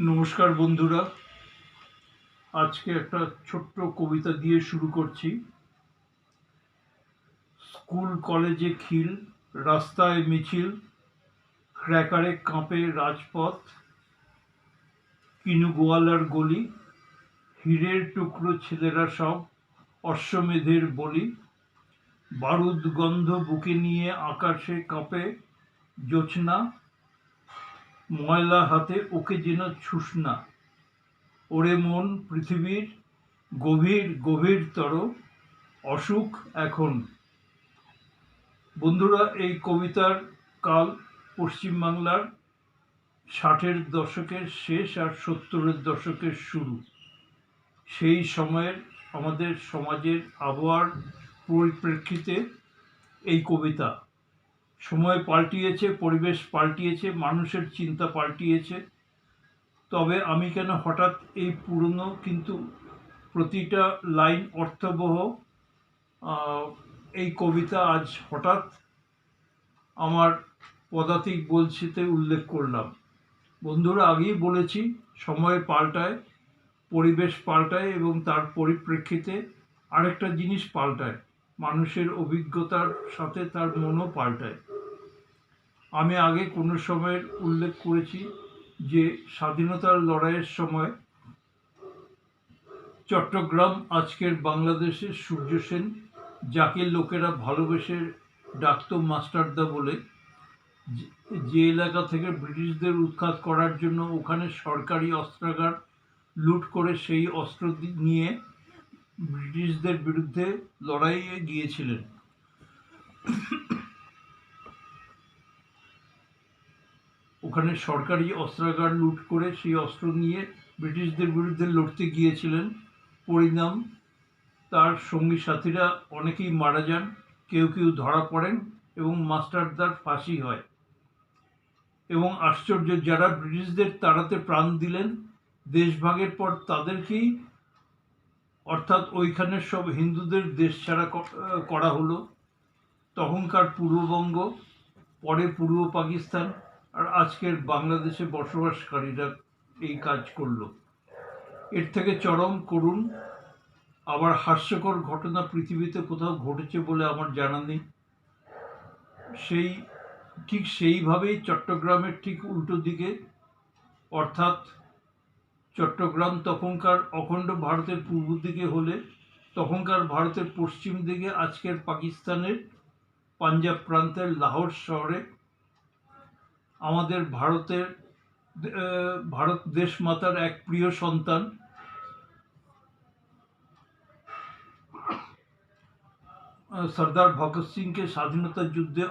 নমস্কার বন্ধুরা, আজকে একটা ছোট্ট কবিতা দিয়ে শুরু করছি। স্কুল কলেজে খিল, রাস্তায় মিছিল, ক্র্যাকারে কাঁপে রাজপথ, কিনু গোয়ালার গলি, হীরের টুকরো ছেলেরা সব অশ্বমেধের বলি, বারুদ গন্ধ বুকে নিয়ে আকাশে কাঁপে জোছনা, ময়লা হাতে ওকে যেন ছুস না, ওরে মন পৃথিবীর গভীর গভীরতর অসুখ এখন। বন্ধুরা, এই কবিতার কাল পশ্চিমবাংলার 60-এর দশকের শেষ আর 70-এর দশকের শুরু। সেই সময়ের আমাদের সমাজের আবহাওয়ার পরিপ্রেক্ষিতে এই কবিতা। সময় পাল্টিয়েছে, পরিবেশ পাল্টিয়েছে, মানুষের চিন্তা পাল্টিয়েছে। তবে আমি কেন হঠাৎ এই পুরনো কিন্তু প্রতিটা লাইন অর্থবহ এই কবিতা আজ হঠাৎ আমার পদাতিক বলছিতে উল্লেখ করলাম। বন্ধুরা, আগেই বলেছি, সময় পাল্টায়, পরিবেশ পাল্টায় এবং তার পরিপ্রেক্ষিতে আরেকটা জিনিস পাল্টায়, মানুষের অভিজ্ঞতার সাথে তার মনও পাল্টায়। আমি আগে কোনো সময়ের উল্লেখ করেছি যে স্বাধীনতার লড়াইয়ের সময় চট্টগ্রাম, আজকের বাংলাদেশের সূর্য সেন, যাকে লোকেরা ভালোবেসে ডাকত মাস্টারদা বলে, যে এলাকা থেকে ব্রিটিশদের উৎখাত করার জন্য ওখানে সরকারি অস্ত্রাগার লুট করে সেই অস্ত্র নিয়ে ব্রিটিশদের বিরুদ্ধে লড়াইয়ে গিয়েছিলেন। ওখানে সরকারি অস্ত্রাগার লুট করে সেই অস্ত্র নিয়ে ব্রিটিশদের বিরুদ্ধে লড়তে গিয়েছিলেন। পরিণাম, তার সঙ্গী সাথীরা অনেকেই মারা যান, কেউ কেউ ধরা পড়েন এবং মাস্টারদার ফাঁসি হয়। এবং আশ্চর্য, যারা ব্রিটিশদের তাড়াতে প্রাণ দিলেন, দেশভাগের পর তাদেরকেই, অর্থাৎ ওইখানের সব হিন্দুদের দেশ ছাড়া করা হলো। তখনকার পূর্ববঙ্গ, পরে পূর্ব পাকিস্তান, আর আজকের বাংলাদেশে বসবাসকারীরা এই কাজ করলো। এর থেকে চরম করুণ আবার হাস্যকর ঘটনা পৃথিবীতে কোথাও ঘটেছে বলে আমার জানা নেই। ঠিক সেইভাবেই চট্টগ্রামের ঠিক উল্টো দিকে, অর্থাৎ চট্টগ্রাম তখনকার অখণ্ড ভারতের পূর্ব দিকে হলে তখনকার ভারতের পশ্চিম দিকে আজকের পাকিস্তানের পাঞ্জাব প্রান্তের লাহোর শহরে আমাদের ভারত দেশ মাতার এক প্রিয় সন্তান সর্দার ভগৎ সিংকে স্বাধীনতা যুদ্ধে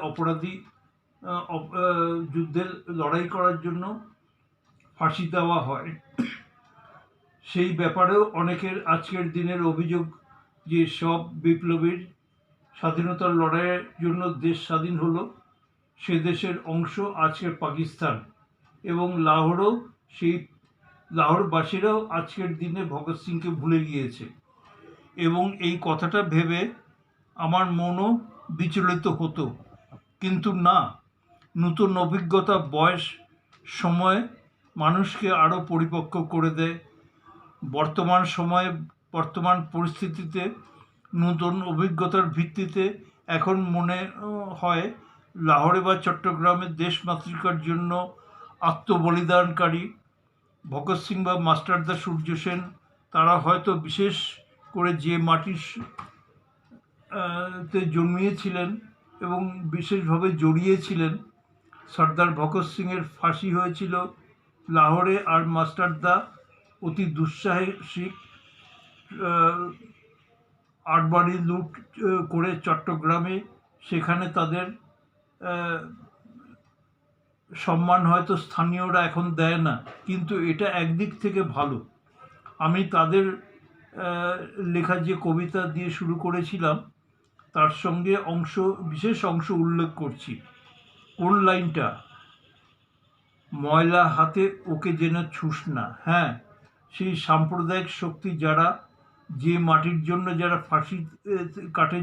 যুদ্ধে লড়াই করার জন্য ফাঁসি দেওয়া হয়। সেই ব্যাপারেও অনেকের আজকের দিনের অভিযোগ যে সব বিপ্লবীর স্বাধীনতার লড়াইয়ের জন্য দেশ স্বাধীন হলো, সে দেশের অংশ আজকের পাকিস্তান, এবং লাহোরবাসীরাও আজকের দিনে ভগৎ সিংকে ভুলে গিয়েছে। এবং এই কথাটা ভেবে আমার মনও বিচলিত হতো, কিন্তু না, নতুন অভিজ্ঞতা, বয়স, সময় মানুষকে আরও পরিপক্ক করে দেয়। বর্তমান সময়ে, বর্তমান পরিস্থিতিতে নতুন অভিজ্ঞতার ভিত্তিতে এখন মনে হয় লাহোরে বা চট্টগ্রামের দেশমাতৃকার জন্য আত্মবলিদানকারী ভগৎ সিং বা মাস্টারদা সূর্য সেন, তারা হয়তো বিশেষ করে যে মাটির তে জন্মিয়েছিলেন এবং বিশেষভাবে জড়িয়েছিলেন। সর্দার ভগৎ সিংয়ের ফাঁসি হয়েছিল লাহোরে, আর মাস্টারদা অতি দুঃসাহসিক 8 বাড়ি লুট করে চট্টগ্রামে, সেখানে তাদের সম্মান হয়তো স্থানীয়রা এখন দেয় না, কিন্তু এটা একদিক থেকে ভালো। আমি তাদের লেখা যে কবিতা দিয়ে শুরু করেছিলাম তার সঙ্গে বিশেষ অংশ উল্লেখ করছি। কোন লাইনটা? ময়লা হাতে ওকে যেন ছুস না। হ্যাঁ, সেই সাম্প্রদায়িক শক্তি যারা যে মাটির জন্য যারা ফাঁসি কাঠে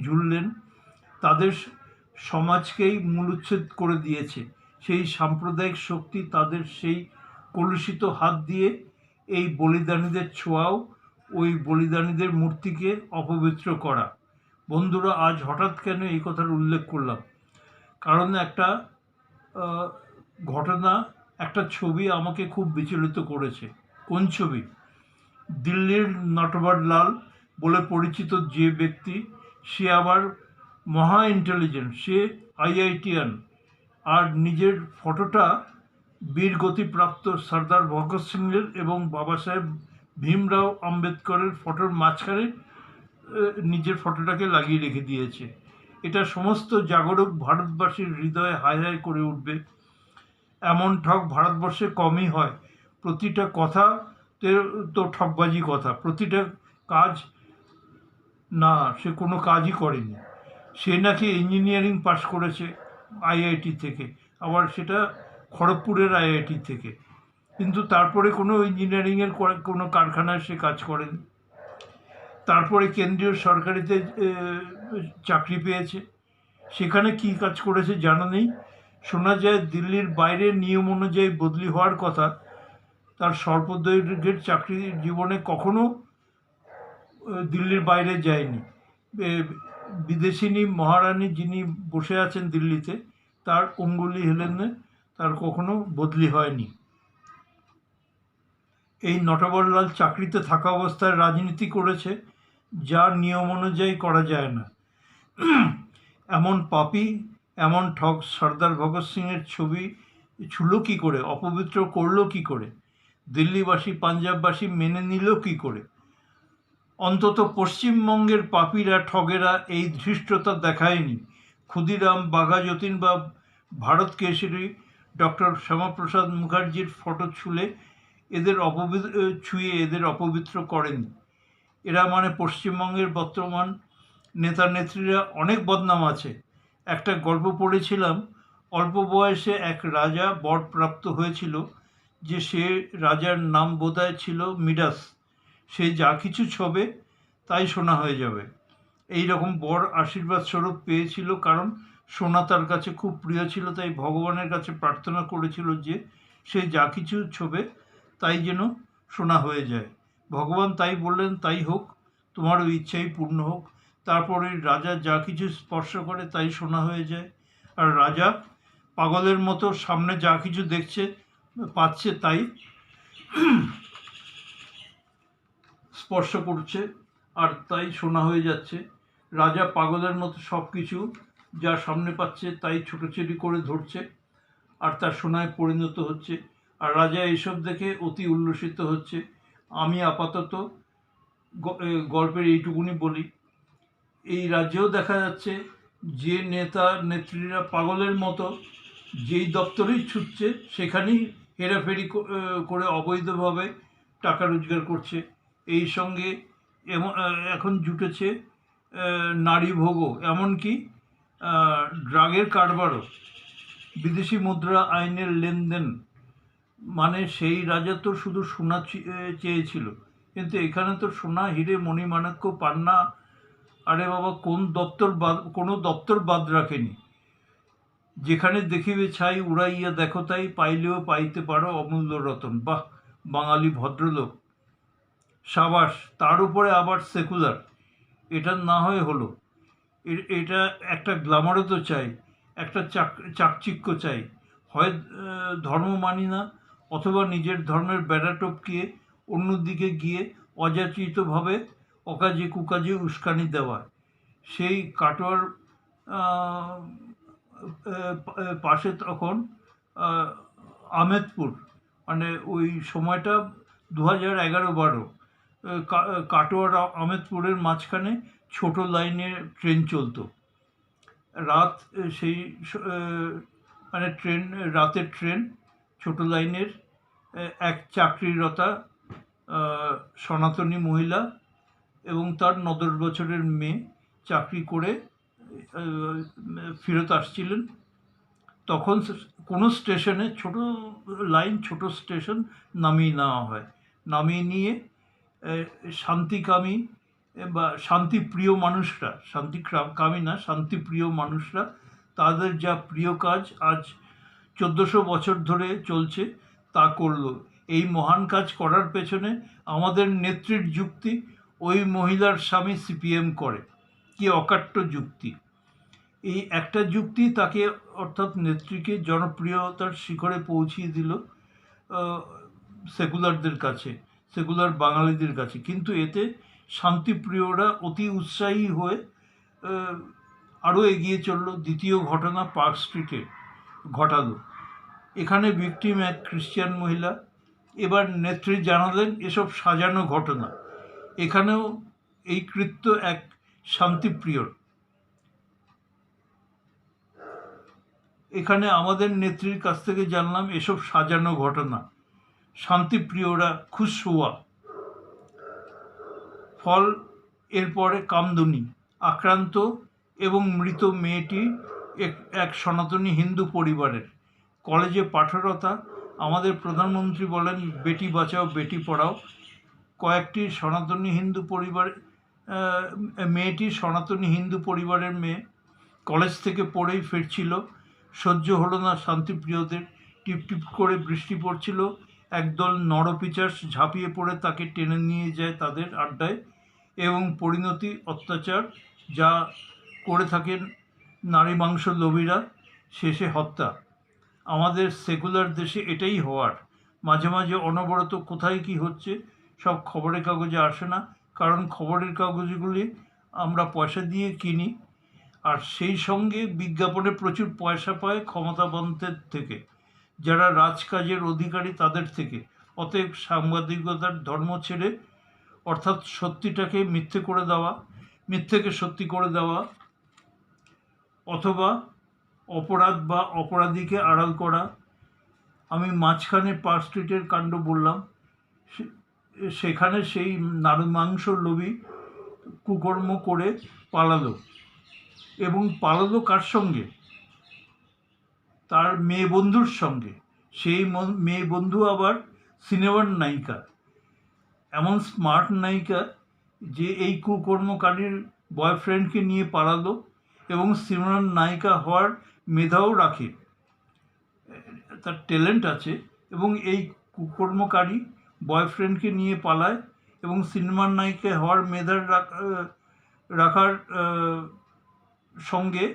ঝুললেন, তাদের সমাজকেই মূলচ্ছেদ করে দিয়েছে। সেই সাম্প্রদায়িক শক্তি তাদের সেই কলুষিত হাত দিয়ে এই বলিদানীদের ছোঁয়াও ওই বলিদানীদের মূর্তিকে অপবিত্র করা। বন্ধুরা, আজ হঠাৎ কেন এই কথার উল্লেখ করলাম? কারণ একটা ঘটনা, একটা ছবি আমাকে খুব বিচলিত করেছে। কোন ছবি? দিল্লির নটবরলাল বলে পরিচিত যে ব্যক্তি, সে আবার মহা ইন্টেলিজেন্ট, সে IITian, আর নিজের ফটোটা বীরগতিপ্রাপ্ত সর্দার ভগৎ সিংয়ের এবং বাবা সাহেব ভীমরাও আম্বেদকরের ফটোর মাঝখানে নিজের ফটোটাকে লাগিয়ে রেখে দিয়েছে। এটা সমস্ত জাগরুক ভারতবাসীর হৃদয়ে হায় হায় করে উঠবে। এমন ঠক ভারতবর্ষে কমই হয়। প্রতিটা কথা তো ঠকবাজি কথা, প্রতিটা কাজ না, সে কোনো কাজই করেনি। সে নাকি ইঞ্জিনিয়ারিং পাশ করেছে IIT থেকে, আবার সেটা খড়গপুরের IIT থেকে, কিন্তু তারপরে কোনো ইঞ্জিনিয়ারিংয়ের কোনো কারখানায় সে কাজ করেনি। তারপরে কেন্দ্রীয় সরকারিতে চাকরি পেয়েছে। সেখানে কি কাজ করেছে জানা নেই। শোনা যায় দিল্লির বাইরে নিয়ম অনুযায়ী বদলি হওয়ার কথা। তার স্বল্প দৈর্ঘ্যের চাকরি জীবনে কখনো দিল্লির বাইরে যায়নি। বিদেশিনী মহারানী যিনি বসে আছেন দিল্লিতে, তার অঙ্গুলি হেলনে তার কখনো বদলি হয়নি। এই নটবরলাল চাকরিতে থাকা অবস্থায় রাজনীতি করেছে, যা নিয়ম অনুযায়ী করা যায় না। এমন পাপী, এমন ঠক সর্দার ভগৎ সিংয়ের ছবি ছুলো কী করে, অপবিত্র করলো কী করে, দিল্লিবাসী পাঞ্জাববাসী মেনে নিল কী করে? অন্তত পশ্চিমবঙ্গের পাপীরা, ঠগেরা এই ধৃষ্টতা দেখায়নি। ক্ষুদিরাম, বাঘা যতীন বা ভারত কেশরী ডক্টর শ্যামাপ্রসাদ মুখার্জির ফটো ছুঁয়ে এদের অপবিত্র করেনি। এরা মানে পশ্চিমবঙ্গের বর্তমান নেতা নেত্রীরা অনেক বদনাম আছে। একটা গল্প পড়েছিলাম, অল্প বয়সে এক রাজা বরপ্রাপ্ত হয়েছিল, যে সে রাজার নাম বোধহয় ছিল মিডাস। সে যা কিছু ছবে তাই সোনা হয়ে যাবে। এই রকম বর আশীর্বাদ স্বরূপ পেয়েছিল, কারণ সোনা তার কাছে খুব প্রিয় ছিল। তাই ভগবানের কাছে প্রার্থনা করেছিল যে সে যা কিছু ছবে তাই যেন সোনা হয়ে যায়। ভগবান তাই বললেন, তাই হোক, তোমার ওই ইচ্ছাই পূর্ণ হোক। তারপরে রাজা যা কিছু স্পর্শ করে তাই সোনা হয়ে যায়। আর রাজা পাগলের মতো সামনে যা কিছু পাচ্ছে তাই স্পর্শ করছে, আর তাই সোনা হয়ে যাচ্ছে। রাজা পাগলের মতো সব কিছু যা সামনে পাচ্ছে তাই ছোটাছুটি করে ধরছে, আর তার সোনায় পরিণত হচ্ছে। আর রাজা এইসব দেখে অতি উল্লসিত হচ্ছে। আমি আপাতত গল্পের এইটুকুনি বলি। এই রাজ্যেও দেখা যাচ্ছে যে নেতা নেত্রীরা পাগলের মতো যেই দপ্তরেই ছুটছে সেখানেই হেরাফেরি করে অবৈধভাবে টাকা রোজগার করছে। এই সঙ্গে এখন জুটেছে নারী ভোগও, এমনকি ড্রাগের কারবারও। বিদেশি মুদ্রা আইনের লেনদেন, মানে সেই রাজা তো শুধু সোনা চেয়েছিল, কিন্তু এখানে তো সোনা, হিরে, মণিমাণিক্য পান না। আরে বাবা, কোনো দপ্তর বাদ রাখেনি। যেখানে দেখিবে ছাই, উড়াইয়া দেখো তাই, পাইলেও পাইতে পারো অমূল্য রতন। বাহ, বাঙালি ভদ্রলোক, সাবাস। তার উপরে আবার সেকুলার, এটা না হয়ে হলো। এটা একটা গ্ল্যামারও তো চাই, একটা চাকচিক্য চাই। হয় ধর্ম মানি না, অথবা নিজের ধর্মের বেড়া টপকিয়ে অন্যদিকে গিয়ে অযাচিতভাবে অকাজে কুকাজে উস্কানি দেওয়া। সেই কাটোয়ার পাশে তখন আহমেদপুর, মানে ওই সময়টা 2011-12, কাটোয়ার আহমেদপুরের মাঝখানে ছোট লাইনে ট্রেন চলতো। মানে রাতের ট্রেন, ছোট লাইনের এক চাকরিরতা সনাতনী মহিলা এবং তার 9-10 বছরের মেয়ে চাকরি করে ফেরত আসছিলেন। তখন কোনো স্টেশনে, ছোট লাইন, ছোট স্টেশন, নামিয়ে নেওয়া হয়। নামিয়ে নিয়ে শান্তিকামী বা শান্তিপ্রিয় মানুষরা, শান্তিকামী না, শান্তিপ্রিয় মানুষরা তাদের যা প্রিয় কাজ আজ 1400 বছর ধরে চলছে তা করল। এই মহান কাজ করার পেছনে আমাদের নেত্রীর যুক্তি, ওই মহিলার স্বামী সিপিএম করে। কি অকাট্য যুক্তি! এই একটা যুক্তি তাকে, অর্থাৎ নেত্রীকে, জনপ্রিয়তার শিখরে পৌঁছিয়ে দিল সেকুলারদের কাছে, সেকুলার বাঙালিদের কাছে। কিন্তু এতে শান্তিপ্রিয়রা অতি উৎসাহী হয়ে আরও এগিয়ে চলল। দ্বিতীয় ঘটনা পার্ক স্ট্রিটে ঘটালো। এখানে ভিকটিম এক খ্রিস্টান মহিলা। এবার নেত্রী জানালেন এসব সাজানো ঘটনা। এখানেও এই কৃত্য এক শান্তিপ্রিয়র। এখানে আমাদের নেত্রীর কাছ থেকে জানলাম এসব সাজানো ঘটনা, শান্তিপ্রিয়রা খুশ হওয়া। ফল এরপরে কামদুনি। আক্রান্ত এবং মৃত মেয়েটি এক সনাতনী হিন্দু পরিবারের। কলেজে পাঠরতা। আমাদের প্রধানমন্ত্রী বলেন বেটি বাঁচাও বেটি পড়াও। কয়েকটি সনাতনী হিন্দু পরিবার, মেয়েটি সনাতনী হিন্দু পরিবারের মেয়ে, কলেজ থেকে পড়েই ফিরছিল। সহ্য হলো না শান্তিপ্রিয়দের। টিপটিপ করে বৃষ্টি পড়ছিল। একদল নরপিচার্স ঝাঁপিয়ে পড়ে তাকে টেনে নিয়ে যায় তাদের আড্ডায়, এবং পরিণতি অত্যাচার যা করে থাকেন নারী মাংস লোভীরা, শেষে হত্যা। আমাদের সেকুলার দেশে এটাই হওয়ার। মাঝে মাঝে অনবরত কোথায় কি হচ্ছে সব খবরের কাগজে আসে না, কারণ খবরের কাগজগুলি আমরা পয়সা দিয়ে কিনি, আর সেই সঙ্গে বিজ্ঞাপনে প্রচুর পয়সা পায় ক্ষমতাবানদের থেকে, যারা রাজকাজের অধিকারী তাদের থেকে। অতএব সাংবাদিকতার ধর্ম ছেড়ে, অর্থাৎ সত্যিটাকে মিথ্যে করে দেওয়া, মিথ্যেকে সত্যি করে দেওয়া, অথবা অপরাধ বা অপরাধীকে আড়াল করা। আমি মাঝখানে পার্ক স্ট্রিটের কাণ্ড বললাম। সেখানে সেই নারী মাংস লোভী কুকর্ম করে পালালো, এবং পালালো কার সঙ্গে? তার মেয়ে বন্ধুর সঙ্গে। সেই মেয়ে বন্ধু আবার সিনেমার নায়িকা, এমন স্মার্ট নায়িকা যে এই কুকর্মকারীর বয়ফ্রেন্ডকে নিয়ে পালালো এবং সিনেমার নায়িকা হওয়ার মেধাও রাখে, তার ট্যালেন্ট আছে, এবং এই কুকর্মকারী বয়ফ্রেন্ডকে নিয়ে পালায় এবং সিনেমার নায়িকা হওয়ার মেধা রাখার সঙ্গে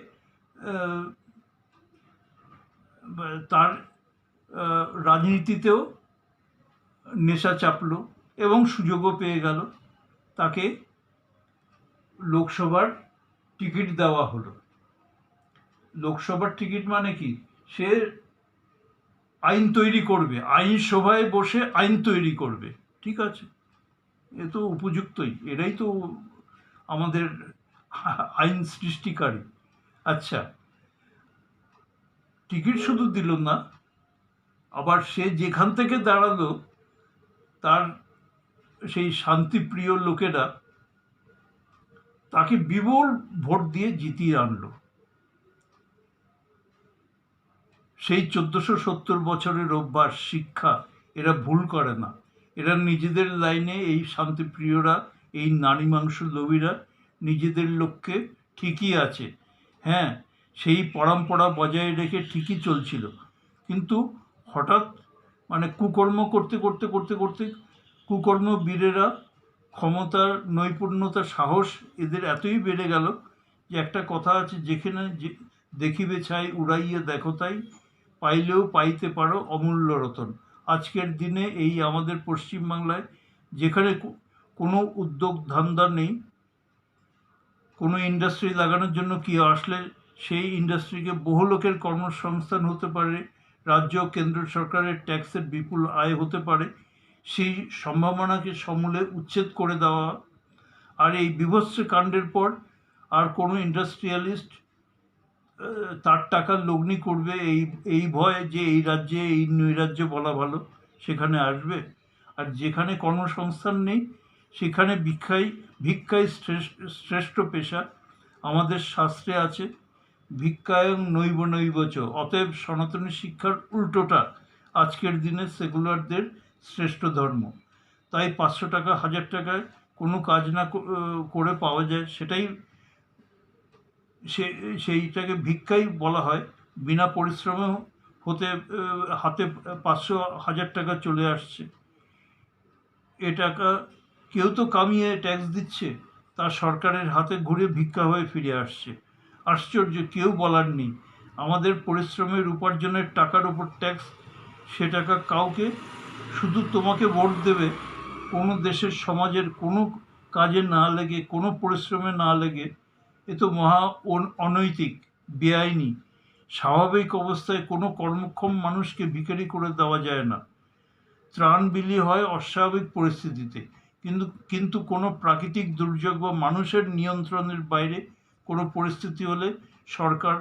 তার রাজনীতিতেও নেশা চাপলো এবং সুযোগও পেয়ে গেল। তাকে লোকসভার টিকিট দেওয়া হলো। লোকসভার টিকিট মানে কি? সে আইন তৈরি করবে, আইনসভায় বসে আইন তৈরি করবে। ঠিক আছে, এ তো উপযুক্তই, এরাই তো আমাদের আইন সৃষ্টিকারী। আচ্ছা, টিকিট শুধু দিল না, আবার সে যেখান থেকে দাঁড়ালো তার সেই শান্তিপ্রিয় লোকেরা তাকে বিপুল ভোট দিয়ে জিতিয়ে আনলো। সেই 1470 বছরের অভ্যাস, শিক্ষা, এরা ভুল করে না। এরা নিজেদের লাইনে, এই শান্তিপ্রিয়রা, এই নারী মাংস লোভীরা নিজেদের লক্ষ্যে ঠিকই আছে। হ্যাঁ, সেই পরম্পরা বজায় রেখে ঠিকই চলছিল, কিন্তু হঠাৎ কুকর্ম করতে করতে করতে করতে কুকর্মবীরেরা ক্ষমতার, নৈপুণ্যতার, সাহস এদের এতই বেড়ে গেল যে একটা কথা আছে, যেখানে দেখিবে ছাই উড়াইয়া দেখো তাই, পাইলেও পাইতে পারো অমূল্য রতন। আজকের দিনে এই আমাদের পশ্চিমবাংলায় যেখানে কোনো উদ্যোগ ধান্দা নেই, কোনো ইন্ডাস্ট্রি লাগানোর জন্য কি আসলে সেই ইন্ডাস্ট্রিকে বহু লোকের কর্মসংস্থান হতে পারে, রাজ্য কেন্দ্র সরকারের ট্যাক্সের বিপুল আয় হতে পারে, সেই সম্ভাবনাকে সমূলে উচ্ছেদ করে দেওয়া। আর এই বিভৎস কাণ্ডের পর আর কোনো ইন্ডাস্ট্রিয়ালিস্ট তার টাকা লগ্নি করবে এই ভয় যে এই রাজ্যে, এই নৈরাজ্যে বলা ভালো, সেখানে আসবে। আর যেখানে কর্মসংস্থান নেই সেখানে ভিক্ষাই শ্রেষ্ঠ পেশা। আমাদের শাস্ত্রে আছে ভিক্ষায়ং নৈব নৈবচ। অতএব সনাতনী শিক্ষার উল্টোটা আজকের দিনে সেকুলারদের শ্রেষ্ঠ ধর্ম। তাই 500 টাকা 1000 টাকায় কোনো কাজ না করে পাওয়া যায়, সেইটাকে ভিক্ষাই বলা হয়। বিনা পরিশ্রমেও হতে হাতে 500,000 টাকা চলে আসছে। এ টাকা কেউ তো কামিয়ে ট্যাক্স দিচ্ছে, তা সরকারের হাতে ঘুরে ভিক্ষা হয়ে ফিরে আসছে। আশ্চর্য, কেউ বলার নেই। আমাদের পরিশ্রমের উপার্জনের টাকার উপর ট্যাক্স, সে টাকা কাউকে, শুধু তোমাকে ভোট দেবে, কোনো দেশের সমাজের কোনো কাজে না লেগে, কোনো পরিশ্রমে না লেগে, এ তো মহা অনৈতিক, বেআইনি। স্বাভাবিক অবস্থায় কোনো কর্মক্ষম মানুষকে ভিখারি করে দেওয়া যায় না। ত্রাণ বিলি হয় অস্বাভাবিক পরিস্থিতিতে, কিন্তু কোনো প্রাকৃতিক দুর্যোগ বা মানুষের নিয়ন্ত্রণের বাইরে কোনো পরিস্থিতি হলে সরকার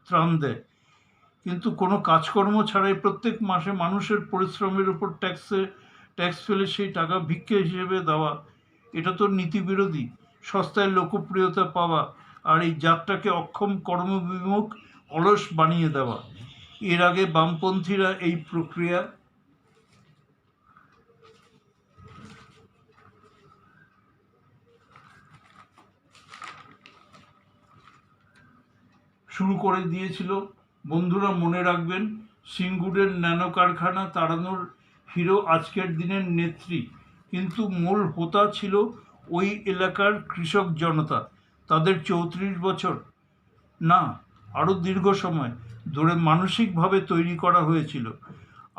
ত্রাণ দেয়। কিন্তু কোনো কাজকর্ম ছাড়াই প্রত্যেক মাসে মানুষের পরিশ্রমের উপর ট্যাক্স ফেলে সেই টাকা ভিক্ষা হিসেবে দেওয়া, এটা তো নীতিবিরোধী। সস্তায় লোকপ্রিয়তা পাওয়া আর এই জাতটাকে অক্ষম, কর্মবিমুখ, অলস বানিয়ে দেওয়া। এর আগে বামপন্থীরা এই প্রক্রিয়া শুরু করে দিয়েছিল। বন্ধুরা, মনে রাখবেন, সিঙ্গুরের ন্যানো কারখানা তাড়ানোর হিরো আজকের দিনের নেত্রী, কিন্তু মূল হোতা ছিল ওই এলাকার কৃষক জনতা। তাদের 34 বছর না, আরও দীর্ঘ সময় ধরে মানসিকভাবে তৈরি করা হয়েছিল।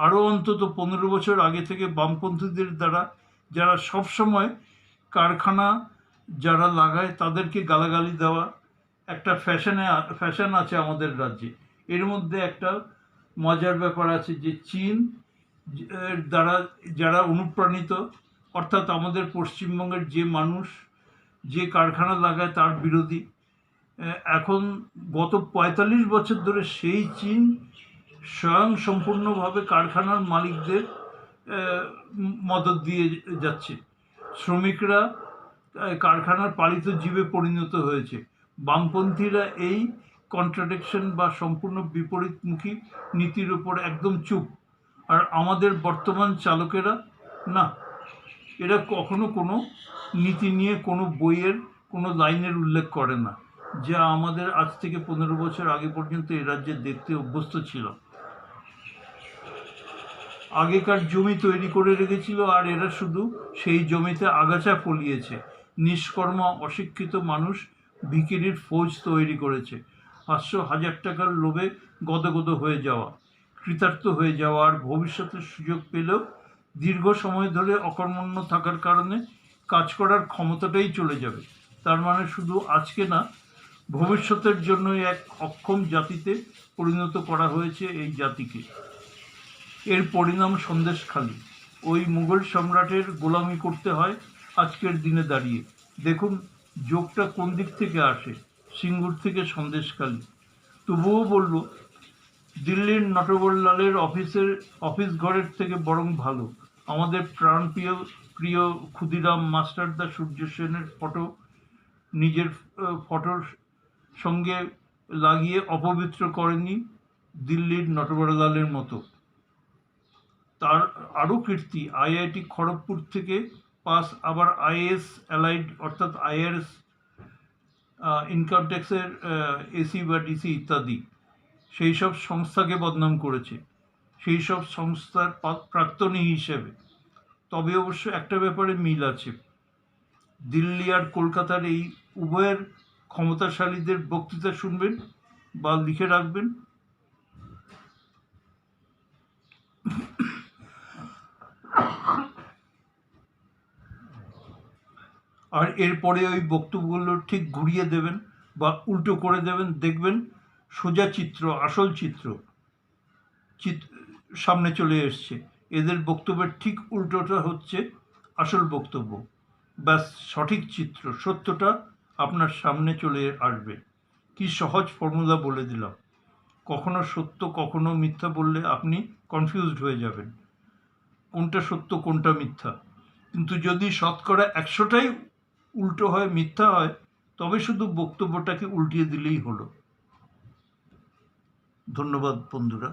আরও অন্তত 15 বছর আগে থেকে বামপন্থীদের দ্বারা, যারা সবসময় কারখানা যারা লাগায় তাদেরকে গালাগালি দেওয়া একটা ফ্যাশন আছে আমাদের রাজ্যে। এর মধ্যে একটা মজার ব্যাপার আছে যে চীন দ্বারা যারা অনুপ্রাণিত, অর্থাৎ আমাদের পশ্চিমবঙ্গের যে মানুষ যে কারখানা লাগায় তার বিরোধী। এখন গত 45 বছর ধরে সেই চীন স্বয়ং সম্পূর্ণভাবে কারখানার মালিকদের মদত দিয়ে যাচ্ছে। শ্রমিকরা কারখানার পালিত জীবে পরিণত হয়েছে। বামপন্থীরা এই কন্ট্রাডিকশন বা সম্পূর্ণ বিপরীতমুখী নীতির উপর একদম চুপ। আর আমাদের বর্তমান চালকেরা না, এরা কখনো কোনো নীতি নিয়ে কোনো বইয়ের কোনো লাইনের উল্লেখ করে না, যা আমাদের আজ থেকে 15 বছর আগে পর্যন্ত এ রাজ্যে দেখতে অভ্যস্ত ছিল। আগেকার জমি তৈরি করে রেখেছিল আর এরা শুধু সেই জমিতে আগাছা ফলিয়েছে। নিষ্কর্ম অশিক্ষিত মানুষ ভিখিরির ফৌজ তৈরি করেছে। 500,000 টাকার লোভে গদগদ হয়ে যাওয়া, কৃতার্থ হয়ে যাওয়া আর ভবিষ্যতের সুযোগ পেলেও দীর্ঘ সময় ধরে অকর্মণ্য থাকার কারণে কাজ করার ক্ষমতাটাই চলে যাবে। তার মানে শুধু আজকে না, ভবিষ্যতের জন্যই এক অক্ষম জাতিতে পরিণত করা হয়েছে এই জাতিকে। এর পরিণাম সন্দেশখালি। ওই মুঘল সম্রাটের গোলামি করতে হয় আজকের দিনে দাঁড়িয়ে। দেখুন যোগটা কোন দিক থেকে আসে, সিঙ্গুর থেকে সন্দেশখালি। তবুও বলবো, দিল্লির নটবরলালের অফিস ঘরের থেকে বরং ভালো। আমাদের প্রিয় ক্ষুদিরাম মাস্টারদা সূর্য সেনের ফটো নিজের ফটোর সঙ্গে লাগিয়ে অপবিত্র করেনি দিল্লির নটবরলালের মতো। তার আরও কীর্তি, IIT খড়গপুর থেকে পাস, আবার IAS অ্যালাইড অর্থাৎ IRS, ইনকাম ট্যাক্সের AC বা DC ইত্যাদি, সেই সব সংস্থাকে বদনাম করেছে, সেই সব সংস্থার প্রাক্তনী হিসেবে। তবে অবশ্য একটা ব্যাপারে মিল আছে, দিল্লি আর কলকাতার এই উভয়ের ক্ষমতাশালীদের বক্তৃতা শুনবেন বা লিখে রাখবেন, আর এরপরে ওই বক্তব্যগুলো ঠিক ঘুরিয়ে দেবেন বা উল্টো করে দেবেন, দেখবেন সোজা চিত্র, আসল চিত্র সামনে চলে এসছে। এদের বক্তব্যের ঠিক উল্টোটা হচ্ছে আসল বক্তব্য। ব্যাস, সঠিক চিত্র, সত্যটা আপনার সামনে চলে আসবে। কি সহজ ফর্মুলা বলে দিলাম। কখনো সত্য কখনো মিথ্যা বললে আপনি কনফিউজড হয়ে যাবেন, কোনটা সত্য কোনটা মিথ্যা। কিন্তু যদি শতকরা 100টাই উল্টো হয়, মিথ্যা হয়, তবে শুধু বক্তব্যটাকে উল্টিয়ে দিলেই হলো। ধন্যবাদ বন্ধুরা।